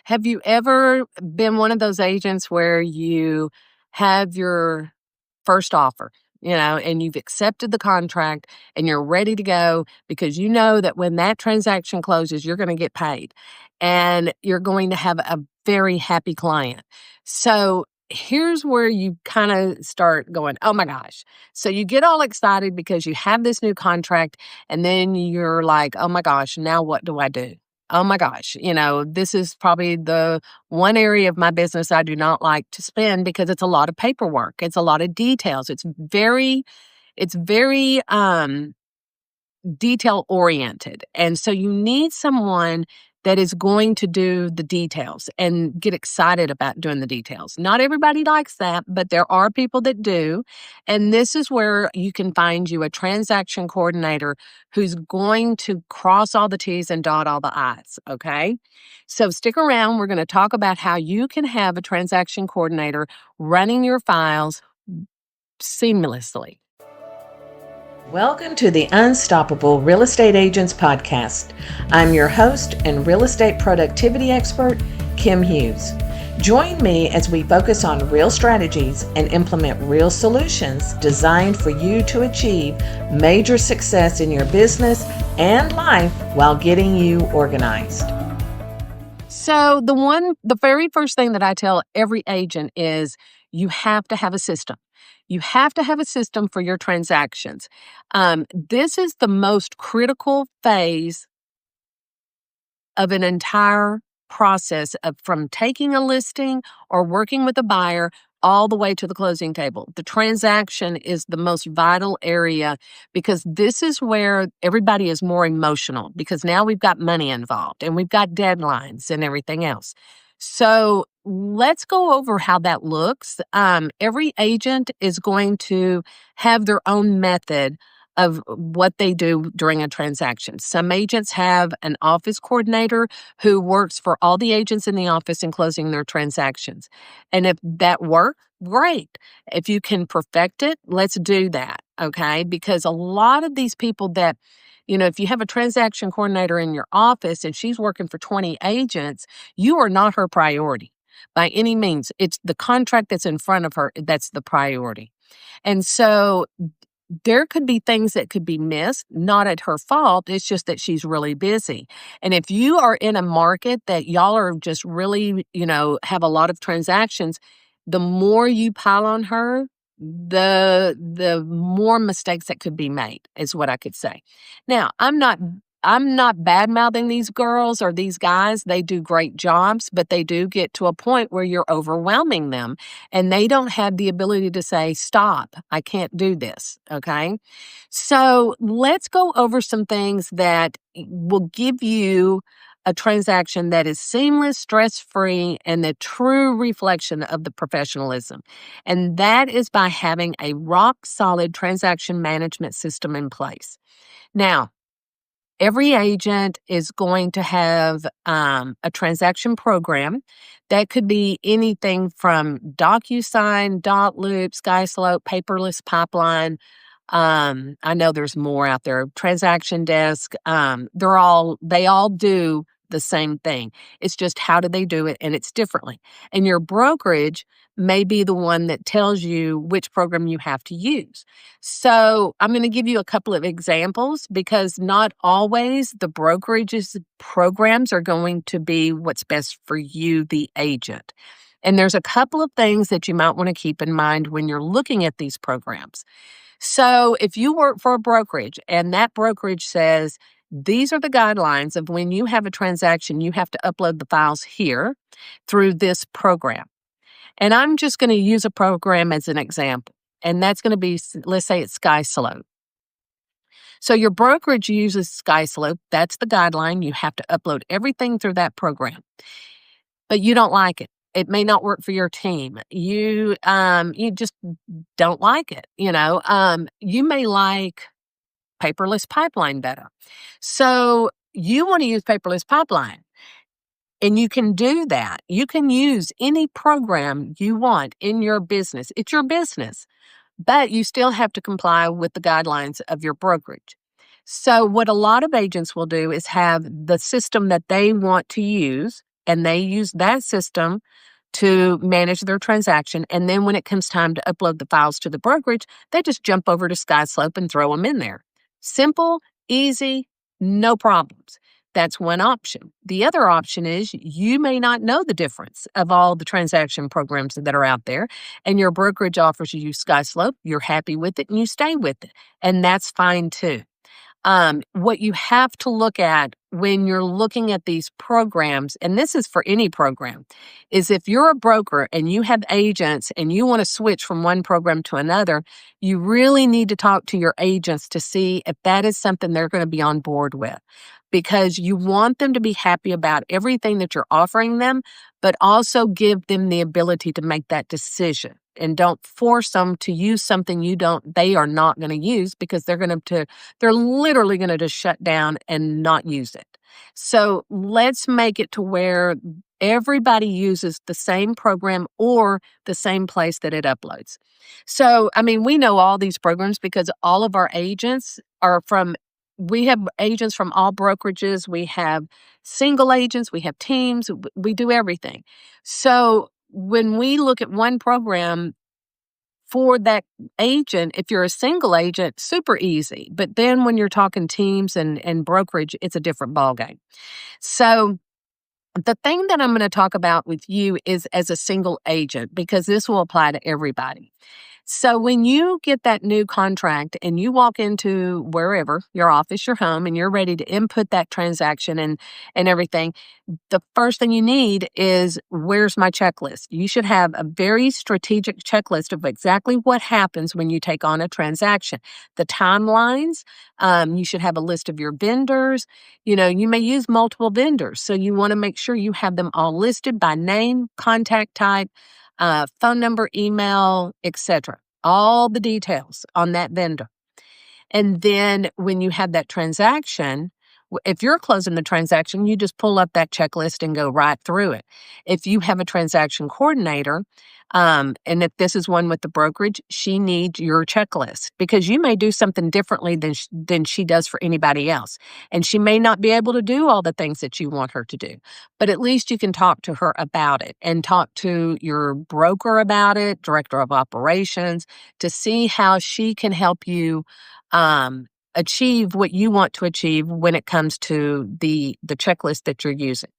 Have you ever been one of those agents where you have your first offer, and you've accepted the contract and you're ready to go because you know that when that transaction closes, you're going to get paid and you're going to have a very happy client. So here's where you kind of start going, oh my gosh. So you get all excited because you have this new contract, and then you're like, oh my gosh, now what do I do? Oh my gosh, this is probably the one area of my business I do not like to spend because it's a lot of paperwork. It's a lot of details. It's very detail oriented. And so you need someone that is going to do the details and get excited about doing the details. Not everybody likes that, but there are people that do. And this is where you can find you a transaction coordinator who's going to cross all the T's and dot all the I's. Okay. So stick around. We're going to talk about how you can have a transaction coordinator running your files seamlessly. Welcome to the Unstoppable Real Estate Agents Podcast. I'm your host and real estate productivity expert, Kim Hughes. Join me as we focus on real strategies and implement real solutions designed for you to achieve major success in your business and life while getting you organized. So the very first thing that I tell every agent is you have to have a system. You have to have a system for your transactions. This is the most critical phase of an entire process from taking a listing or working with a buyer all the way to the closing table. The transaction is the most vital area because this is where everybody is more emotional because now we've got money involved and we've got deadlines and everything else. So let's go over how that looks. Every agent is going to have their own method of what they do during a transaction. Some agents have an office coordinator who works for all the agents in the office in closing their transactions. And if that works, great. If you can perfect it, let's do that, okay? Because a lot of these people that, if you have a transaction coordinator in your office and she's working for 20 agents, you are not her priority by any means. It's the contract that's in front of her that's the priority. And so there could be things that could be missed, not at her fault. It's just that she's really busy. And if you are in a market that y'all are just really, have a lot of transactions, the more you pile on her, the more mistakes that could be made is what I could say. Now, I'm not bad-mouthing these girls or these guys. They do great jobs, but they do get to a point where you're overwhelming them and they don't have the ability to say, stop, I can't do this, okay? So let's go over some things that will give you a transaction that is seamless, stress-free, and the true reflection of the professionalism. And that is by having a rock-solid transaction management system in place. Now, every agent is going to have a transaction program that could be anything from DocuSign, Dotloop, SkySlope, paperless pipeline. I know there's more out there. Transaction Desk. They all do the same thing. It's just how do they do it, and it's differently. And your brokerage may be the one that tells you which program you have to use. So I'm going to give you a couple of examples because not always the brokerage's programs are going to be what's best for you, the agent. And there's a couple of things that you might want to keep in mind when you're looking at these programs. So if you work for a brokerage and that brokerage says, these are the guidelines of when you have a transaction, you have to upload the files here through this program. And I'm just going to use a program as an example. And that's going to be, let's say it's SkySlope. So your brokerage uses SkySlope. That's the guideline. You have to upload everything through that program. But you don't like it. It may not work for your team. You just don't like it. You may like paperless pipeline better. So you want to use paperless pipeline. And you can do that. You can use any program you want in your business. It's your business, but you still have to comply with the guidelines of your brokerage. So what a lot of agents will do is have the system that they want to use and they use that system to manage their transaction. And then when it comes time to upload the files to the brokerage, they just jump over to SkySlope and throw them in there. Simple, easy, no problems. That's one option. The other option is you may not know the difference of all the transaction programs that are out there, and your brokerage offers you SkySlope. You're happy with it and you stay with it. And that's fine too. What you have to look at when you're looking at these programs, and this is for any program, is if you're a broker and you have agents and you want to switch from one program to another, you really need to talk to your agents to see if that is something they're going to be on board with. Because you want them to be happy about everything that you're offering them, but also give them the ability to make that decision. And don't force them to use something they are not going to use, because they're literally going to just shut down and not use it. So let's make it to where everybody uses the same program or the same place that it uploads. So, I mean, we know all these programs because all of our agents we have agents from all brokerages. We have single agents, we have teams, we do everything. So when we look at one program for that agent, if you're a single agent, super easy. But then when you're talking teams and brokerage, it's a different ballgame. So the thing that I'm going to talk about with you is as a single agent, because this will apply to everybody. So when you get that new contract and you walk into wherever, your office, your home, and you're ready to input that transaction and everything, the first thing you need is, where's my checklist? You should have a very strategic checklist of exactly what happens when you take on a transaction. The timelines, you should have a list of your vendors. You know, you may use multiple vendors, so you want to make sure you have them all listed by name, contact type, phone number, email, etc. All the details on that vendor. And then when you have that transaction, if you're closing the transaction, you just pull up that checklist and go right through it. If you have a transaction coordinator, and if this is one with the brokerage, she needs your checklist, because you may do something differently than she does for anybody else. And she may not be able to do all the things that you want her to do, but at least you can talk to her about it and talk to your broker about it, director of operations, to see how she can help you achieve what you want to achieve when it comes to the checklist that you're using.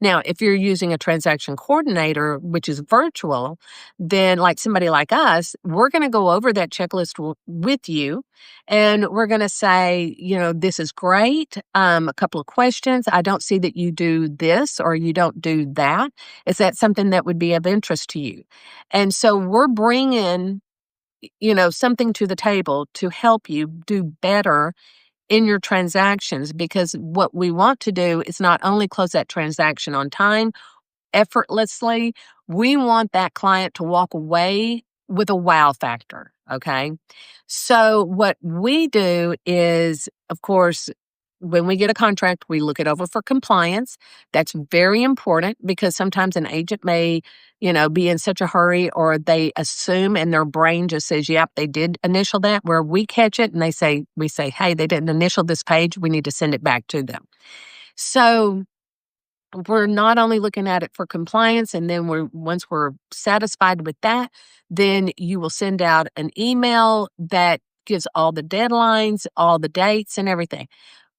Now, if you're using a transaction coordinator, which is virtual, then like somebody like us, we're going to go over that checklist with you, and we're going to say, you know, this is great. A couple of questions. I don't see that you do this or you don't do that. Is that something that would be of interest to you? And so we're bringing, you know, something to the table to help you do better in your transactions, because what we want to do is not only close that transaction on time, effortlessly, we want that client to walk away with a wow factor. Okay. So what we do is, of course, when we get a contract, we look it over for compliance. That's very important, because sometimes an agent may, you know, be in such a hurry, or they assume and their brain just says, yep, they did initial that, where we catch it and we say, hey, they didn't initial this page. We need to send it back to them. So we're not only looking at it for compliance, and then once we're satisfied with that, then you will send out an email that gives all the deadlines, all the dates and everything.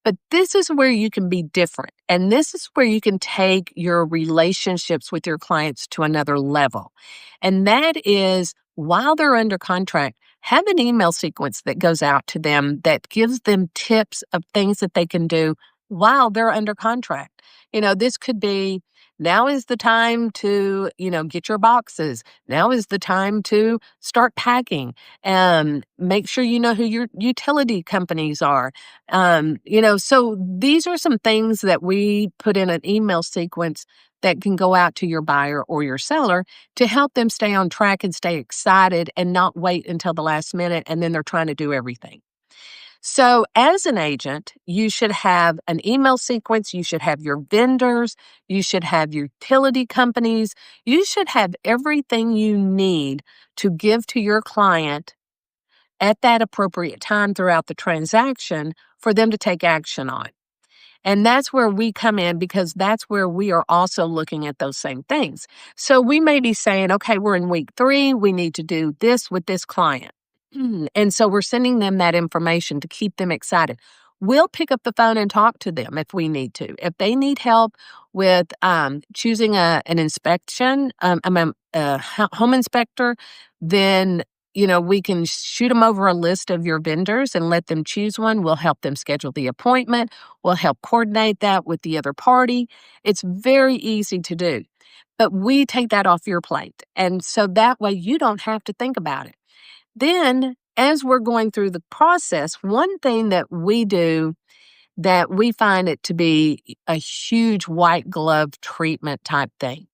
But this is where you can be different. And this is where you can take your relationships with your clients to another level. And that is, while they're under contract, have an email sequence that goes out to them that gives them tips of things that they can do while they're under contract. You know, this could be, now is the time to, you know, get your boxes. Now is the time to start packing. Make sure you know who your utility companies are. You know, so these are some things that we put in an email sequence that can go out to your buyer or your seller to help them stay on track and stay excited and not wait until the last minute and then they're trying to do everything. So as an agent, you should have an email sequence, you should have your vendors, you should have utility companies, you should have everything you need to give to your client at that appropriate time throughout the transaction for them to take action on. And that's where we come in because that's where we are also looking at those same things. So we may be saying, okay, we're in week 3, we need to do this with this client. And so we're sending them that information to keep them excited. We'll pick up the phone and talk to them if we need to. If they need help with choosing an inspection, a home inspector, then we can shoot them over a list of your vendors and let them choose one. We'll help them schedule the appointment. We'll help coordinate that with the other party. It's very easy to do, but we take that off your plate. And so that way you don't have to think about it. Then, as we're going through the process, one thing that we do that we find it to be a huge white glove treatment type thing.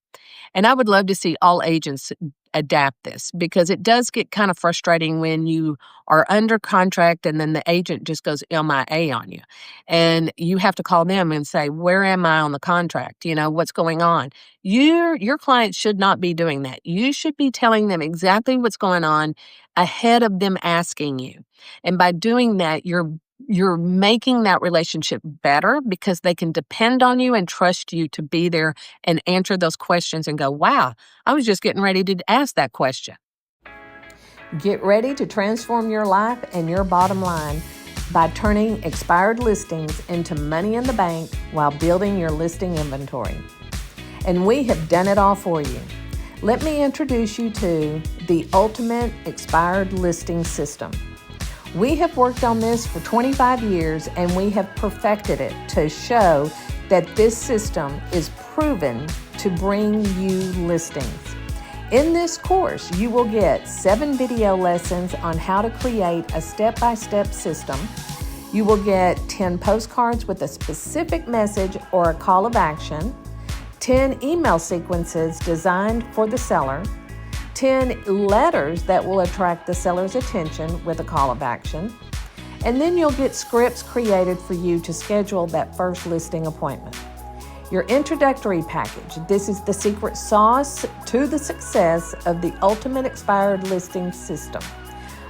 And I would love to see all agents adapt this because it does get kind of frustrating when you are under contract and then the agent just goes MIA on you. And you have to call them and say, where am I on the contract? What's going on? Your client should not be doing that. You should be telling them exactly what's going on ahead of them asking you. And by doing that, you're making that relationship better because they can depend on you and trust you to be there and answer those questions and go, wow, I was just getting ready to ask that question. Get ready to transform your life and your bottom line by turning expired listings into money in the bank while building your listing inventory. And we have done it all for you. Let me introduce you to the ultimate expired listing system. We have worked on this for 25 years and we have perfected it to show that this system is proven to bring you listings. In this course, you will get 7 video lessons on how to create a step-by-step system. You will get 10 postcards with a specific message or a call of action, 10 email sequences designed for the seller, 10 letters that will attract the seller's attention with a call of action, and then you'll get scripts created for you to schedule that first listing appointment. Your introductory package, this is the secret sauce to the success of the ultimate expired listing system.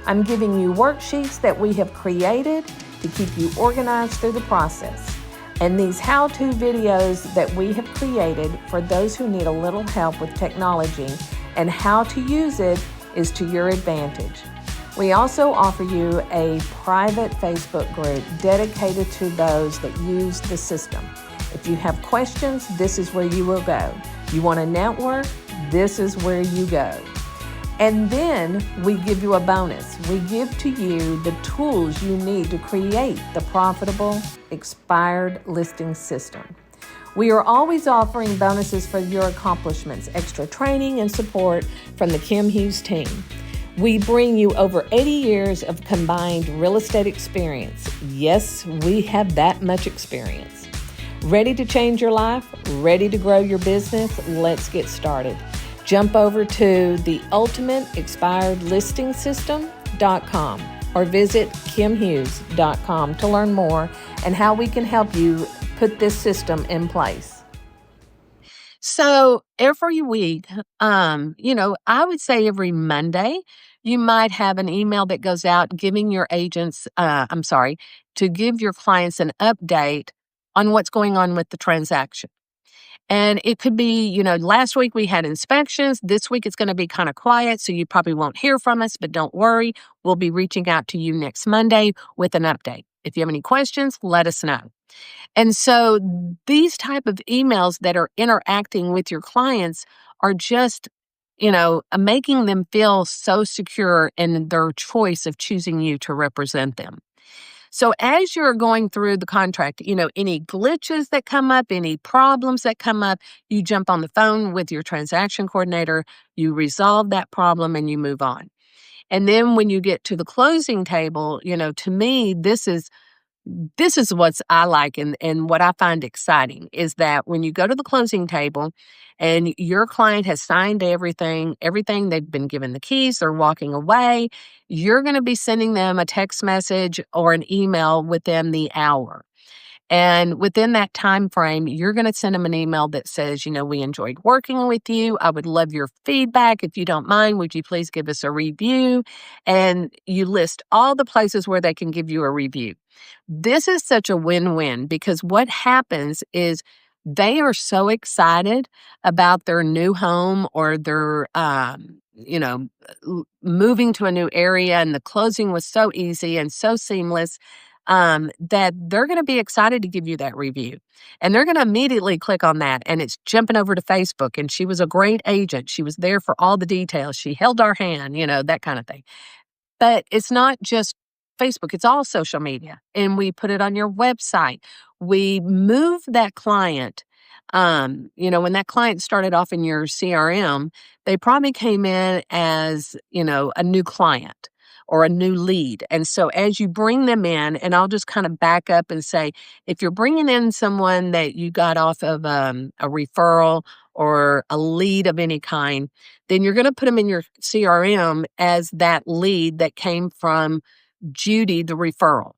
I'm giving you worksheets that we have created to keep you organized through the process. And these how-to videos that we have created for those who need a little help with technology and how to use it is to your advantage. We also offer you a private Facebook group dedicated to those that use the system. If you have questions, this is where you will go. You want to network, this is where you go. And then we give you a bonus. We give to you the tools you need to create the profitable expired listing system. We are always offering bonuses for your accomplishments, extra training and support from the Kim Hughes team. We bring you over 80 years of combined real estate experience. Yes, we have that much experience. Ready to change your life? Ready to grow your business? Let's get started. Jump over to theultimateexpiredlistingsystem.com or visit kimhughes.com to learn more and how we can help you put this system in place. So every week, I would say every Monday, you might have an email that goes out giving your agents, to give your clients an update on what's going on with the transaction. And it could be, last week we had inspections. This week it's going to be kind of quiet, so you probably won't hear from us, but don't worry. We'll be reaching out to you next Monday with an update. If you have any questions, let us know. And so these type of emails that are interacting with your clients are just, making them feel so secure in their choice of choosing you to represent them. So as you're going through the contract, any glitches that come up, any problems that come up, you jump on the phone with your transaction coordinator, you resolve that problem, and you move on. And then when you get to the closing table, to me, this is what I like and what I find exciting is that when you go to the closing table and your client has signed everything, they've been given the keys, they're walking away, you're going to be sending them a text message or an email within the hour. And within that time frame, you're going to send them an email that says, we enjoyed working with you. I would love your feedback. If you don't mind, would you please give us a review? And you list all the places where they can give you a review. This is such a win-win because what happens is they are so excited about their new home or their, moving to a new area, and the closing was so easy and so seamless, that they're going to be excited to give you that review. And they're going to immediately click on that. And it's jumping over to Facebook. And she was a great agent. She was there for all the details. She held our hand, that kind of thing. But it's not just Facebook, it's all social media. And we put it on your website. We move that client. When that client started off in your CRM, they probably came in as, a new client or a new lead. And so as you bring them in, and I'll just kind of back up and say, if you're bringing in someone that you got off of a referral or a lead of any kind, then you're going to put them in your CRM as that lead that came from Judy, the referral.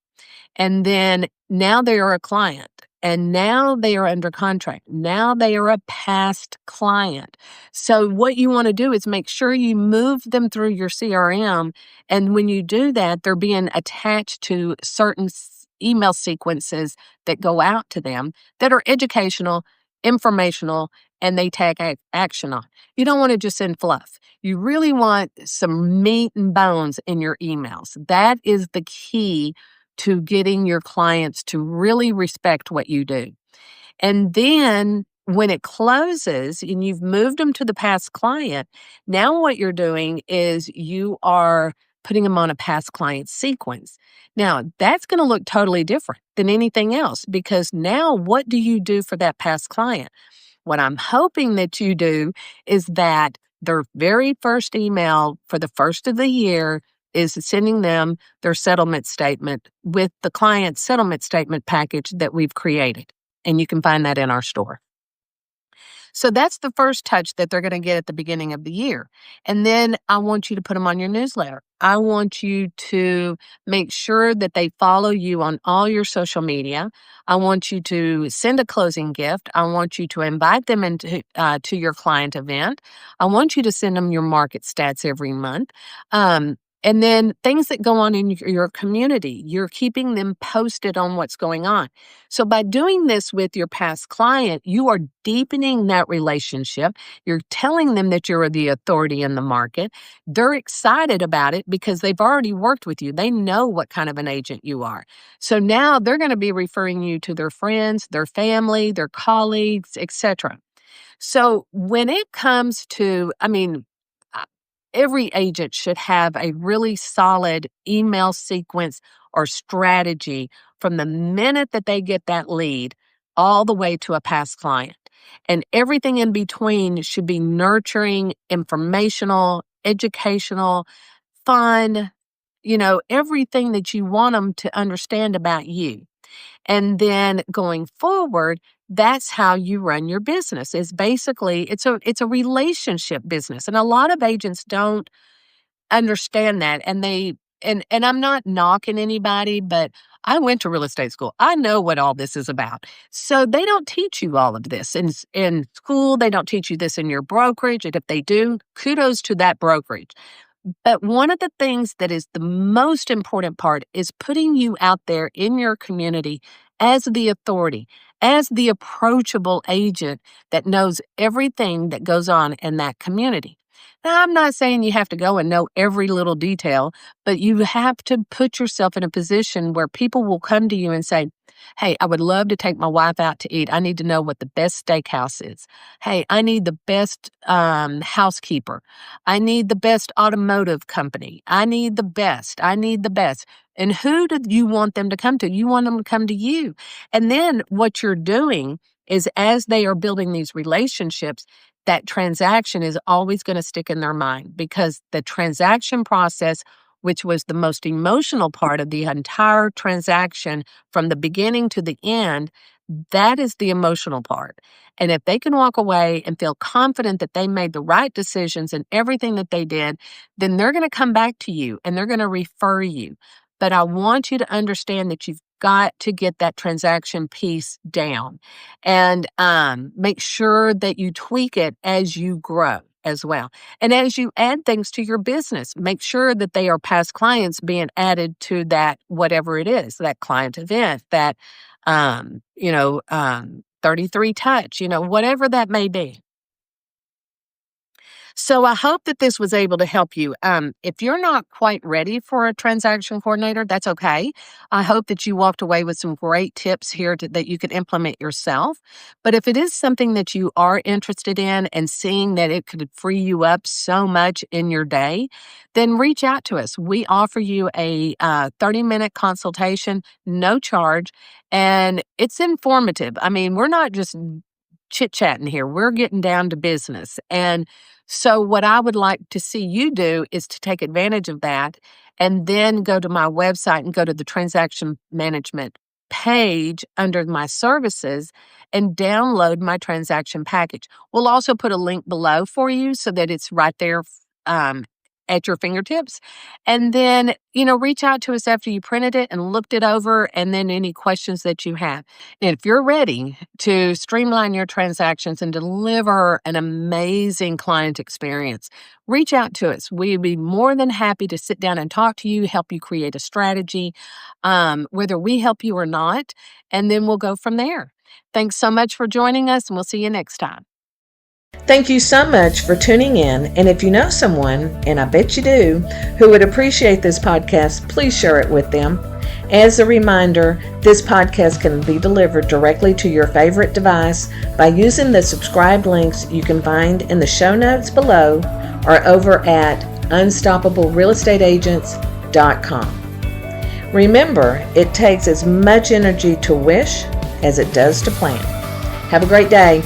And then now they are a client, and now they are under contract. Now they are a past client. So what you want to do is make sure you move them through your CRM. And when you do that, they're being attached to certain email sequences that go out to them that are educational, informational, and they take action on. You don't want to just send fluff. You really want some meat and bones in your emails. That is the key to getting your clients to really respect what you do. And then when it closes and you've moved them to the past client, now what you're doing is you are putting them on a past client sequence. Now, that's going to look totally different than anything else because now what do you do for that past client? What I'm hoping that you do is that their very first email for the first of the year is sending them their settlement statement with the client settlement statement package that we've created. And you can find that in our store. So that's the first touch that they're going to get at the beginning of the year. And then I want you to put them on your newsletter. I want you to make sure that they follow you on all your social media. I want you to send a closing gift. I want you to invite them into to your client event. I want you to send them your market stats every month. And then things that go on in your community, you're keeping them posted on what's going on. So by doing this with your past client, you are deepening that relationship. You're telling them that you're the authority in the market. They're excited about it because they've already worked with you. They know what kind of an agent you are. So now they're going to be referring you to their friends, their family, their colleagues, etc. So when it comes to, every agent should have a really solid email sequence or strategy from the minute that they get that lead all the way to a past client. And everything in between should be nurturing, informational, educational, fun, everything that you want them to understand about you. And then going forward, that's how you run your business. Is basically it's a relationship business. And a lot of agents don't understand that. And I'm not knocking anybody, but I went to real estate school. I know what all this is about. So they don't teach you all of this in school. They don't teach you this in your brokerage. And if they do, kudos to that brokerage. But one of the things that is the most important part is putting you out there in your community as the authority, as the approachable agent that knows everything that goes on in that community. Now, I'm not saying you have to go and know every little detail, but you have to put yourself in a position where people will come to you and say, hey, I would love to take my wife out to eat. I need to know what the best steakhouse is. Hey, I need the best housekeeper. I need the best automotive company. I need the best. I need the best. And who do you want them to come to? You want them to come to you. And then what you're doing is as they are building these relationships, that transaction is always going to stick in their mind because the transaction process, which was the most emotional part of the entire transaction from the beginning to the end, that is the emotional part. And if they can walk away and feel confident that they made the right decisions in everything that they did, then they're going to come back to you and they're going to refer you. But I want you to understand that you've got to get that transaction piece down, and make sure that you tweak it as you grow as well. And as you add things to your business, make sure that they are past clients being added to that, whatever it is, that client event, that, 33 touch, whatever that may be. So I hope that this was able to help you. If you're not quite ready for a transaction coordinator, that's okay. I hope that you walked away with some great tips here that you could implement yourself. But if it is something that you are interested in and seeing that it could free you up so much in your day, then reach out to us. We offer you a 30-minute consultation, no charge, and it's informative. I mean, we're not just chit-chatting here. We're getting down to business. And so what I would like to see you do is to take advantage of that and then go to my website and go to the transaction management page under my services and download my transaction package. We'll also put a link below for you so that it's right there at your fingertips. And then, reach out to us after you printed it and looked it over, and then any questions that you have. And if you're ready to streamline your transactions and deliver an amazing client experience, reach out to us. We'd be more than happy to sit down and talk to you, help you create a strategy, whether we help you or not, and then we'll go from there. Thanks so much for joining us, and we'll see you next time. Thank you so much for tuning in, and if you know someone, and I bet you do, who would appreciate this podcast, please share it with them. As a reminder, this podcast can be delivered directly to your favorite device by using the subscribe links you can find in the show notes below or over at unstoppablerealestateagents.com. Remember, it takes as much energy to wish as it does to plan. Have a great day.